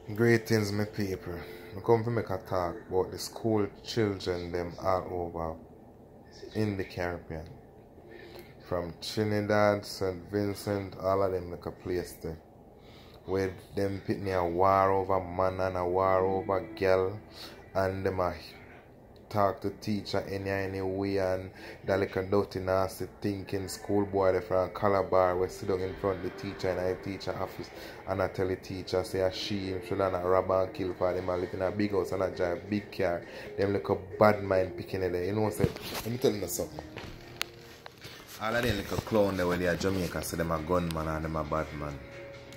Greetings, my people. I come to make a talk about the school children them all over in the Caribbean. From Trinidad, St. Vincent, all of them like a place there. Where them pitney a war over man and a war over girl, and them a talk to teacher any way, and that like a dirty nasty thinking schoolboy there from Calabar we sit down in front of the teacher in the teacher office, and I tell the teacher say she should not rob and kill for them and live in a big house and a drive a big car. Them like a bad mind picking it there. You know what I'm saying? Let me tell you something. All of them like a clown there where they are Jamaica, so them a gunman and them a bad man.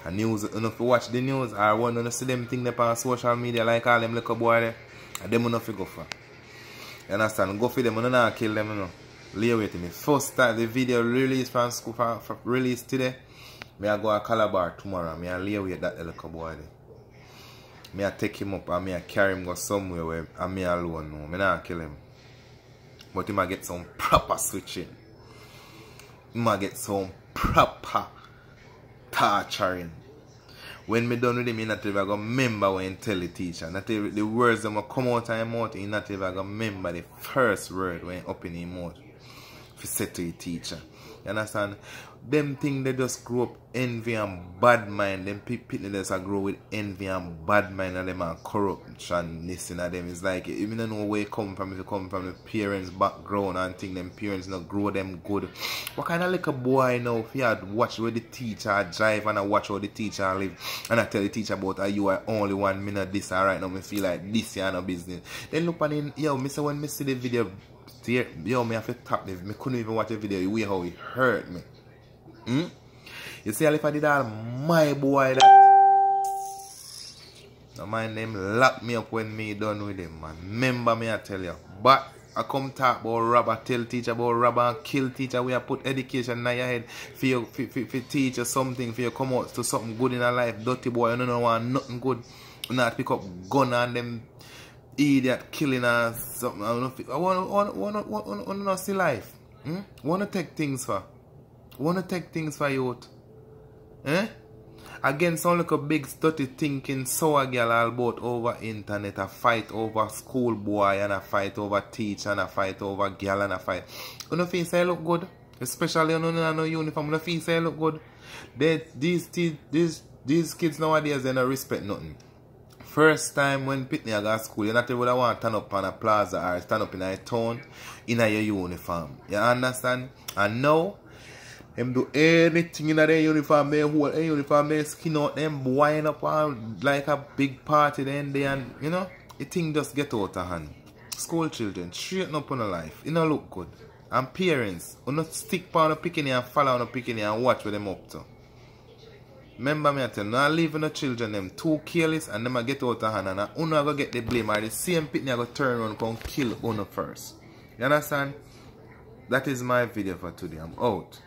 And news, you know, if you watch the news or want to see them thing there on social media like all them little boy there, and them not go for. You understand? Go for them, you not kill them, you know. Lay away to me. First time the video released from school for release today, me I go to Calabar tomorrow. Me I lay away that little boy there. Me I take him up and me I carry him go somewhere where and me alone know. Me not kill him. But he might get some proper switching. He might get some proper torturing. When me done with him, he not even gonna remember when he tell the teacher. Not even the words that come out of his mouth, he not even gonna remember the first word when he open his mouth. If he said to the teacher. You understand? Them things they just grow up envy and bad mind. Them people they just grow with envy and bad mind, and them and corruption listen at them. It's like you don't know where you come from. If you come from the parents' background and think them parents not grow them good. What kind of like a boy now if you had watch where the teacher drive and I watch how the teacher live and I tell the teacher about you are only 1 minute this and right now me feel like this you no business. Then look on in yo, me say when me see the video yo, me have to tap this. Me couldn't even watch the video. The way how it hurt me. You see, if I did all my boy that, no mind them lock me up when me done with him, man. Remember me, I tell you. But I come talk about rob, I tell teacher about rob and kill teacher. We have put education in your head for you, for teach you something, for you come out to something good in your life. Dirty boy, you don't want nothing good. You not pick up gun and them idiot killing or something. I want to see life. Want to take things for. Want to take things for youth. Again, sound like a big study thinking sour girl all about over internet, a fight over school boy and a fight over teacher and a fight over girl and a fight. You don't feel say look good? Especially you don't know uniform, you don't feel say look good? These kids nowadays they don't respect nothing. First time when Pitney I got school, you not even want to turn up on a plaza or stand up in a town in your uniform. You understand? And now, them do anything in their uniform, they hold a uniform, they skin out them, wind up on like a big party then they and you know, the thing just get out of hand. School children, straighten up on the life, it don't look good. And parents, you not stick on the picking and follow on the picking and watch what them up to. Remember me I tell you, not leaving the children them too careless and them a get out of hand and uno go get the blame or the same pitney I go turn around and come kill uno first. You understand? That is my video for today. I'm out.